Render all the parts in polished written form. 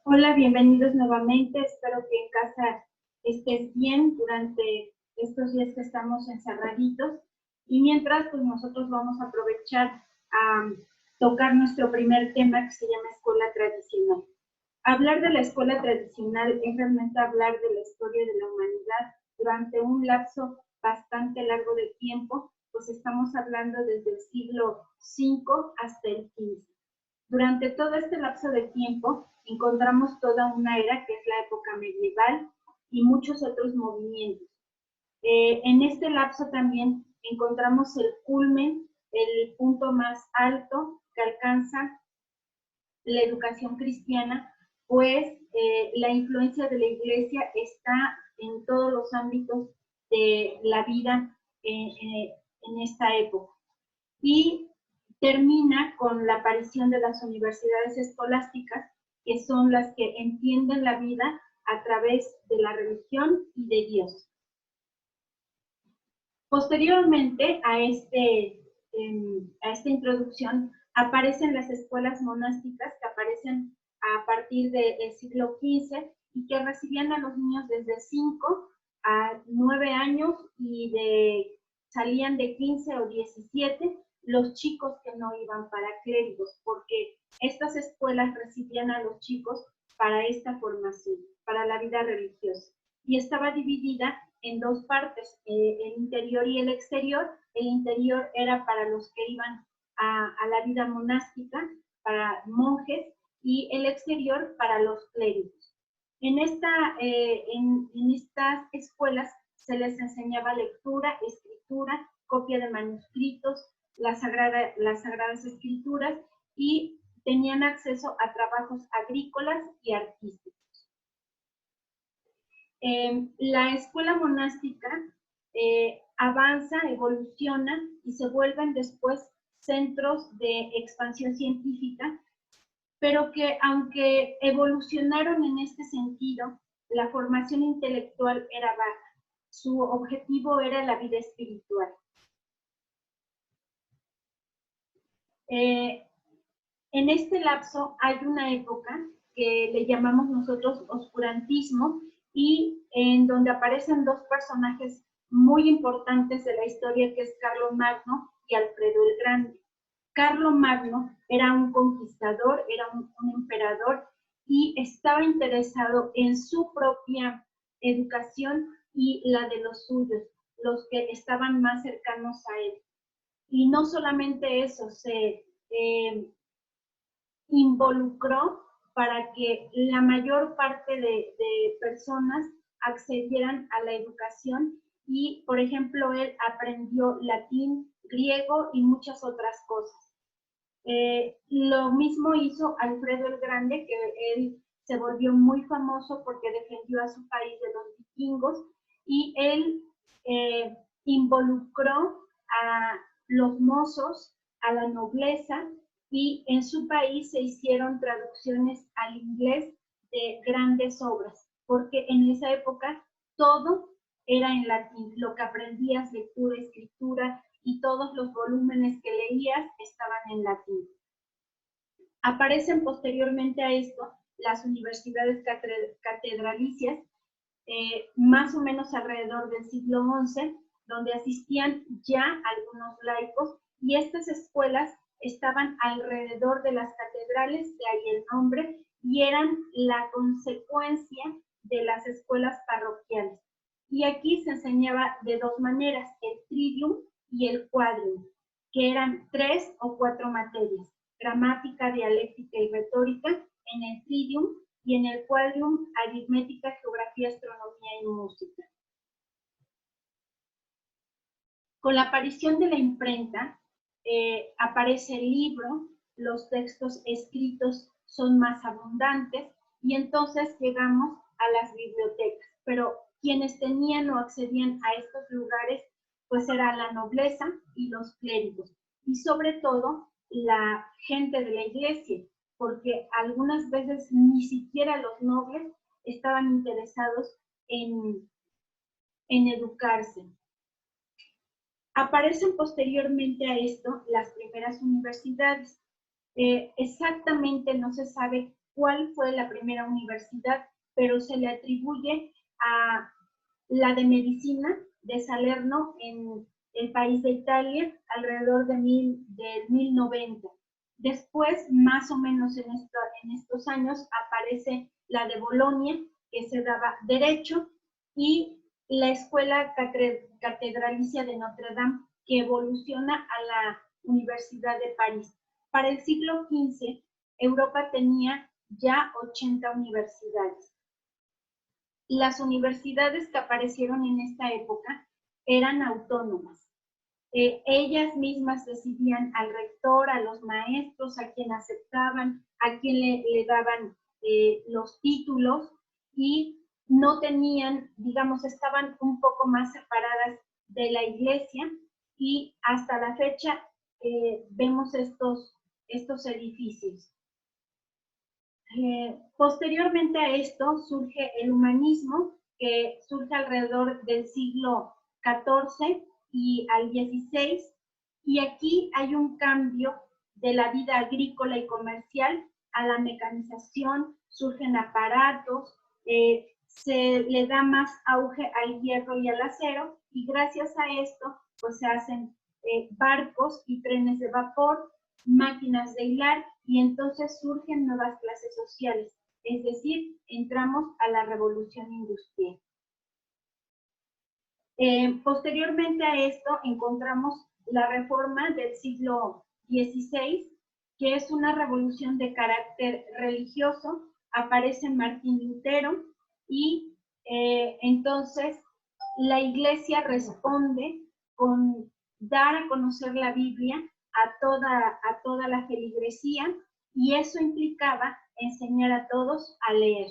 Hola, bienvenidos nuevamente. Espero que en casa estés bien durante estos días que estamos encerraditos. Y mientras, pues nosotros vamos a aprovechar a tocar nuestro primer tema que se llama escuela tradicional. Hablar de la escuela tradicional es realmente hablar de la historia de la humanidad durante un lapso bastante largo de tiempo, pues estamos hablando desde el siglo V hasta el XV. Durante todo este lapso de tiempo encontramos toda una era que es la época medieval y muchos otros movimientos. En este lapso también encontramos el culmen, el punto más alto que alcanza la educación cristiana, pues la influencia de la iglesia está en todos los ámbitos de la vida en esta época. Y termina con la aparición de las universidades escolásticas, que son las que entienden la vida a través de la religión y de Dios. Posteriormente a esta introducción aparecen las escuelas monásticas que aparecen a partir del siglo XV y que recibían a los niños desde 5 a 9 años y salían de 15 o 17 los chicos que no iban para clérigos, porque estas escuelas recibían a los chicos para esta formación, para la vida religiosa. Y estaba dividida en dos partes, el interior y el exterior. El interior era para los que iban a la vida monástica, para monjes, y el exterior para los clérigos. En estas escuelas se les enseñaba lectura, escritura, copia de manuscritos, las sagradas escrituras, y tenían acceso a trabajos agrícolas y artísticos. La escuela monástica avanza, evoluciona y se vuelven después centros de expansión científica, pero que aunque evolucionaron en este sentido, la formación intelectual era baja. Su objetivo era la vida espiritual. En este lapso hay una época que le llamamos nosotros oscurantismo, y en donde aparecen dos personajes muy importantes de la historia, que es Carlomagno y Alfredo el Grande. Carlomagno era un conquistador, era un emperador, y estaba interesado en su propia educación y la de los suyos, los que estaban más cercanos a él. Y no solamente eso, se involucró para que la mayor parte de personas accedieran a la educación, y, por ejemplo, él aprendió latín, griego y muchas otras cosas. Lo mismo hizo Alfredo el Grande, que él se volvió muy famoso porque defendió a su país de los vikingos, y él involucró a los mozos, a la nobleza, y en su país se hicieron traducciones al inglés de grandes obras, porque en esa época todo era en latín, lo que aprendías, lectura, escritura, y todos los volúmenes que leías estaban en latín. Aparecen posteriormente a esto las universidades catedralicias, más o menos alrededor del siglo XI, donde asistían ya algunos laicos, y estas escuelas estaban alrededor de las catedrales, de ahí el nombre, y eran la consecuencia de las escuelas parroquiales. Y aquí se enseñaba de dos maneras, el trivium y el quadrium, que eran 3 o 4 materias: gramática, dialéctica y retórica en el trivium, y en el quadrium aritmética, geografía, astronomía y música. Con la aparición de la imprenta, aparece el libro, los textos escritos son más abundantes, y entonces llegamos a las bibliotecas. Pero quienes tenían o accedían a estos lugares, pues era la nobleza y los clérigos, y sobre todo la gente de la iglesia, porque algunas veces ni siquiera los nobles estaban interesados en educarse. Aparecen posteriormente a esto las primeras universidades. Exactamente no se sabe cuál fue la primera universidad, pero se le atribuye a la de medicina de Salerno en el país de Italia alrededor del 1090. Después, más o menos en estos años, aparece la de Bolonia, que se daba derecho, y la escuela catedralicia de Notre Dame, que evoluciona a la Universidad de París. Para el siglo XV, Europa tenía ya 80 universidades. Las universidades que aparecieron en esta época eran autónomas. Ellas mismas decidían al rector, a los maestros, a quien aceptaban, a quien le daban los títulos, y no tenían, digamos, estaban un poco más separadas de la iglesia, y hasta la fecha vemos estos edificios. Posteriormente a esto surge el humanismo, que surge alrededor del siglo XIV y al XVI, y aquí hay un cambio de la vida agrícola y comercial a la mecanización, surgen aparatos, se le da más auge al hierro y al acero, y gracias a esto pues se hacen barcos y trenes de vapor, máquinas de hilar, y entonces surgen nuevas clases sociales, es decir, entramos a la revolución industrial. Posteriormente a esto encontramos la reforma del siglo XVI, que es una revolución de carácter religioso. Aparece Martín Lutero, y entonces la iglesia responde con dar a conocer la Biblia a toda la feligresía, y eso implicaba enseñar a todos a leer.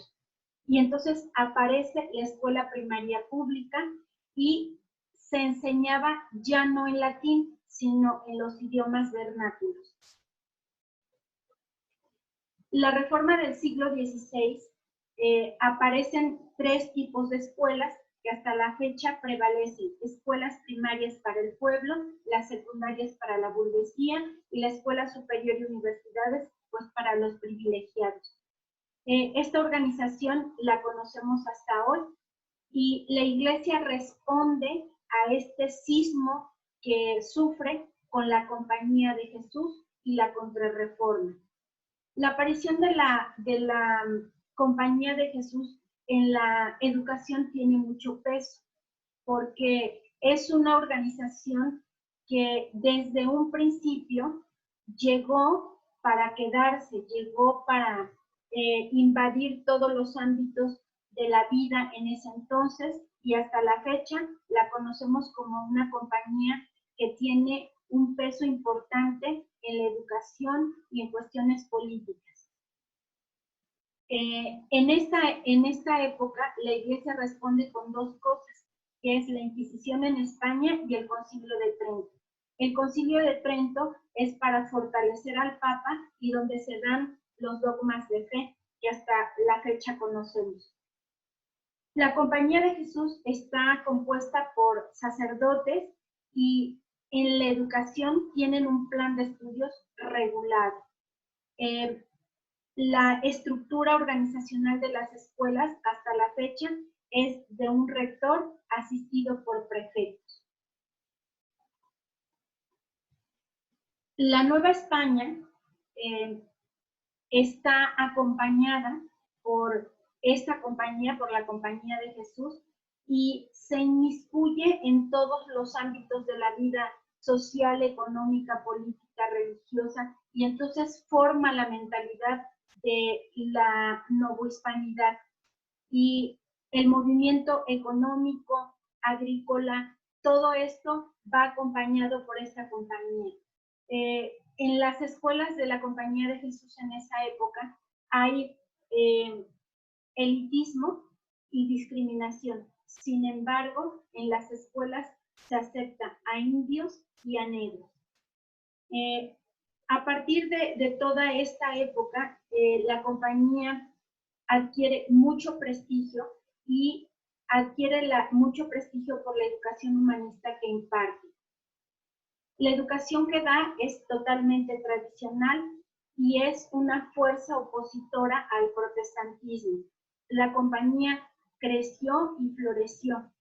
Y entonces aparece la escuela primaria pública, y se enseñaba ya no en latín, sino en los idiomas vernáculos. La reforma del siglo XVI, aparecen tres tipos de escuelas que hasta la fecha prevalecen: escuelas primarias para el pueblo, las secundarias para la burguesía, y la escuela superior y universidades pues para los privilegiados. Esta organización la conocemos hasta hoy, y la iglesia responde a este sismo que sufre con la Compañía de Jesús y la Contrarreforma. La aparición de la Compañía de Jesús en la educación tiene mucho peso, porque es una organización que desde un principio llegó para quedarse, llegó para invadir todos los ámbitos de la vida en ese entonces, y hasta la fecha la conocemos como una compañía que tiene un peso importante en la educación y en cuestiones políticas. En esta época la iglesia responde con dos cosas, que es la Inquisición en España y el Concilio de Trento. El Concilio de Trento es para fortalecer al Papa, y donde se dan los dogmas de fe que hasta la fecha conocemos. La Compañía de Jesús está compuesta por sacerdotes, y en la educación tienen un plan de estudios regulado. La estructura organizacional de las escuelas hasta la fecha es de un rector asistido por prefectos. La Nueva España está acompañada por esta compañía, por la Compañía de Jesús, y se inmiscuye en todos los ámbitos de la vida social, económica, política, religiosa, y entonces forma la mentalidad de la novohispanidad, y el movimiento económico, agrícola, todo esto va acompañado por esta compañía. En las escuelas de la Compañía de Jesús en esa época hay elitismo y discriminación. Sin embargo, en las escuelas se acepta a indios y a negros. A partir de toda esta época, la compañía adquiere mucho prestigio, y adquiere mucho prestigio por la educación humanista que imparte. La educación que da es totalmente tradicional, y es una fuerza opositora al protestantismo. La compañía creció y floreció.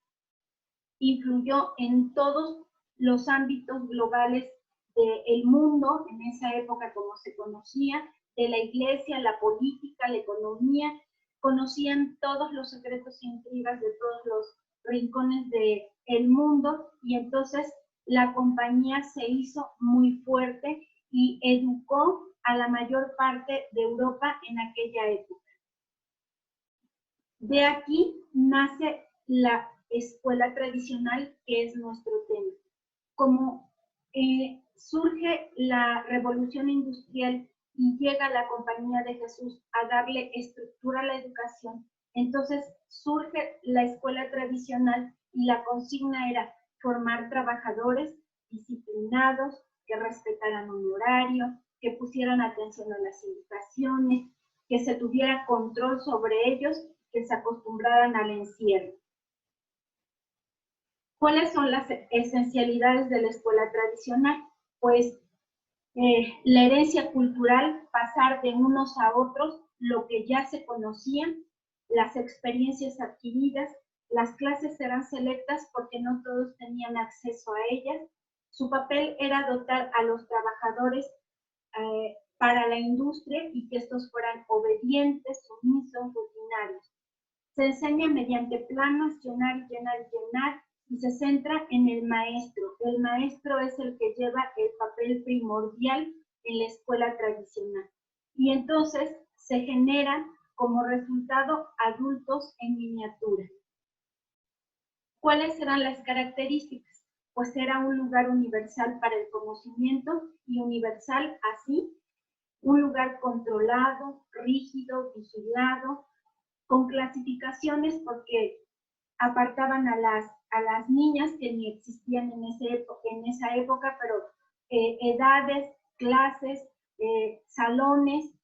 Influyó en todos los ámbitos globales del mundo, en esa época como se conocía, de la iglesia, la política, la economía, conocían todos los secretos e intrigas de todos los rincones del mundo, y entonces la compañía se hizo muy fuerte y educó a la mayor parte de Europa en aquella época. De aquí nace la escuela tradicional, que es nuestro tema. Como surge la revolución industrial y llega la Compañía de Jesús a darle estructura a la educación, entonces surge la escuela tradicional y la consigna era formar trabajadores disciplinados, que respetaran un horario, que pusieran atención a las indicaciones, que se tuviera control sobre ellos, que se acostumbraran al encierro. ¿Cuáles son las esencialidades de la escuela tradicional? Pues la herencia cultural, pasar de unos a otros lo que ya se conocían, las experiencias adquiridas, las clases eran selectas porque no todos tenían acceso a ellas. Su papel era dotar a los trabajadores para la industria y que estos fueran obedientes, sumisos, rutinarios. Se enseña mediante planos, llenar, llenar, llenar, y se centra en el maestro. El maestro es el que lleva el papel primordial en la escuela tradicional. Y entonces se generan como resultado adultos en miniatura. ¿Cuáles eran las características? Pues era un lugar universal para el conocimiento y universal así, un lugar controlado, rígido, vigilado, con clasificaciones porque apartaban a las niñas que ni existían en esa época, pero edades, clases, salones,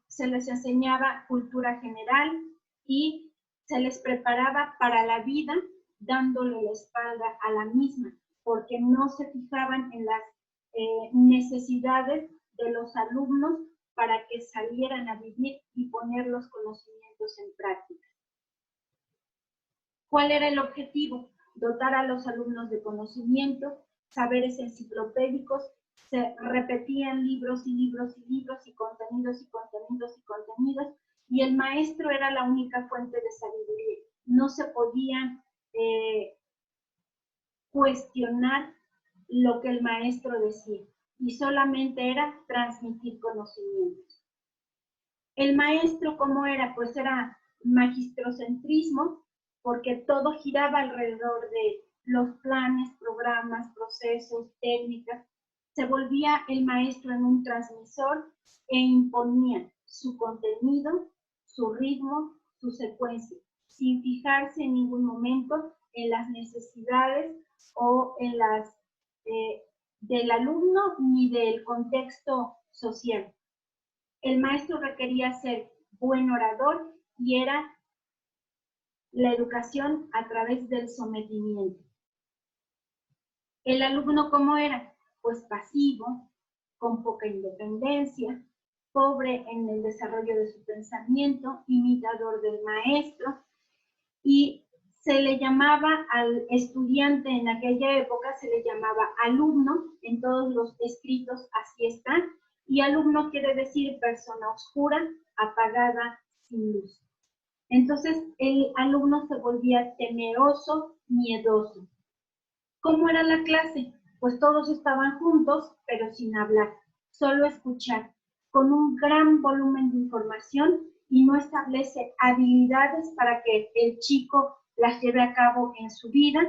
se les enseñaba cultura general y se les preparaba para la vida dándole la espalda a la misma, porque no se fijaban en las necesidades de los alumnos para que salieran a vivir y poner los conocimientos en práctica. ¿Cuál era el objetivo? Dotar a los alumnos de conocimiento, saberes enciclopédicos, se repetían libros y libros y libros y contenidos y contenidos y contenidos, y el maestro era la única fuente de sabiduría. No se podían cuestionar lo que el maestro decía, y solamente era transmitir conocimientos. El maestro, ¿cómo era? Pues era magistrocentrismo, porque todo giraba alrededor de los planes, programas, procesos, técnicas. Se volvía el maestro en un transmisor e imponía su contenido, su ritmo, su secuencia, sin fijarse en ningún momento en las necesidades o en las del alumno ni del contexto social. El maestro requería ser buen orador y era la educación a través del sometimiento. ¿El alumno cómo era? Pues pasivo, con poca independencia, pobre en el desarrollo de su pensamiento, imitador del maestro, y se le llamaba al estudiante en aquella época, se le llamaba alumno, en todos los escritos así están, y alumno quiere decir persona oscura, apagada, sin luz. Entonces el alumno se volvía temeroso, miedoso. ¿Cómo era la clase? Pues todos estaban juntos, pero sin hablar, solo escuchar, con un gran volumen de información, y no establece habilidades para que el chico las lleve a cabo en su vida,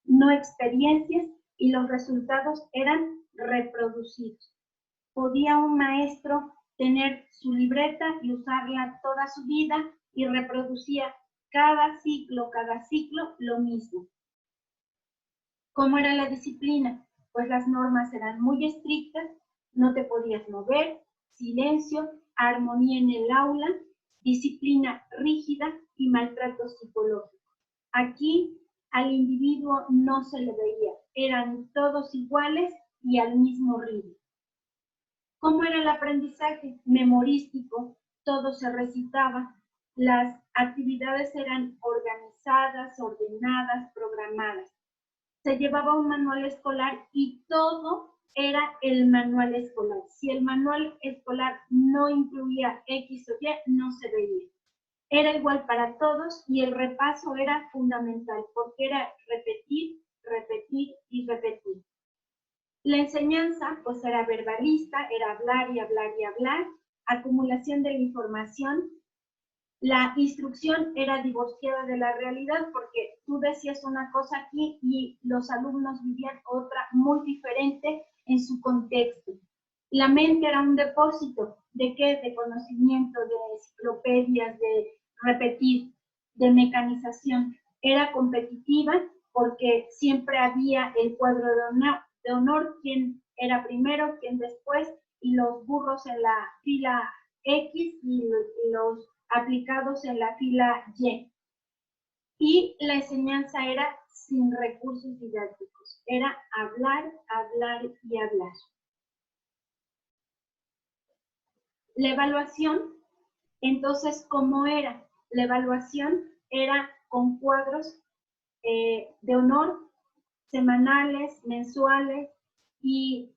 no experiencias, y los resultados eran reproducidos. Podía un maestro tener su libreta y usarla toda su vida y reproducía cada ciclo lo mismo. ¿Cómo era la disciplina? Pues las normas eran muy estrictas, no te podías mover, silencio, armonía en el aula, disciplina rígida y maltrato psicológico. Aquí al individuo no se le veía, eran todos iguales y al mismo ritmo. ¿Cómo era el aprendizaje? Memorístico, todo se recitaba, las actividades eran organizadas, ordenadas, programadas. Se llevaba un manual escolar y todo era el manual escolar. Si el manual escolar no incluía X o Y, no se veía. Era igual para todos y el repaso era fundamental porque era repetir, repetir y repetir. La enseñanza pues era verbalista, era hablar y hablar y hablar, acumulación de la información. La instrucción era divorciada de la realidad porque tú decías una cosa aquí y los alumnos vivían otra muy diferente en su contexto. La mente era un depósito, ¿de qué? De conocimiento, de enciclopedias, de repetir, de mecanización. Era competitiva porque siempre había el cuadro de honor, quién era primero, quién después, y los burros en la fila X y los aplicados en la fila Y. Y la enseñanza era sin recursos didácticos, era hablar, hablar y hablar. La evaluación, entonces, ¿cómo era? La evaluación era con cuadros de honor semanales, mensuales, y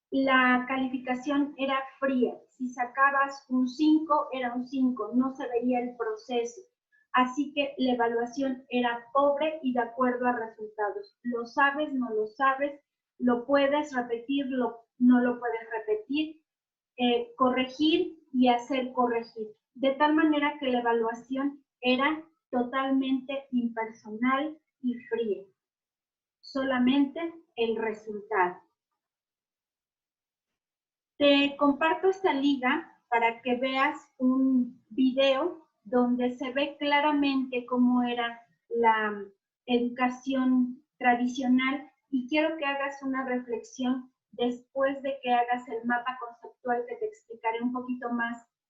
la calificación era fría. Si sacabas un 5, era un 5, no se veía el proceso. Así que la evaluación era pobre y de acuerdo a resultados. Lo sabes, no lo sabes, lo puedes repetir, no lo puedes repetir, corregir y hacer corregir. De tal manera que la evaluación era totalmente impersonal y fría. Solamente el resultado. Te comparto esta liga para que veas un video donde se ve claramente cómo era la educación tradicional y quiero que hagas una reflexión después de que hagas el mapa conceptual que te explicaré un poquito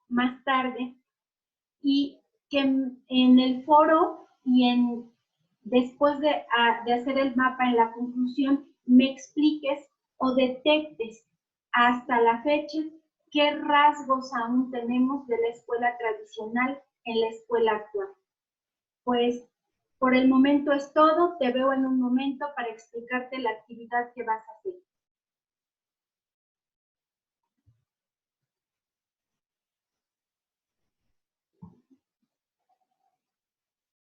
más tarde y que en el foro y después de hacer el mapa en la conclusión me expliques o detectes hasta la fecha qué rasgos aún tenemos de la escuela tradicional en la escuela actual. Pues por el momento es todo, te veo en un momento para explicarte la actividad que vas a hacer.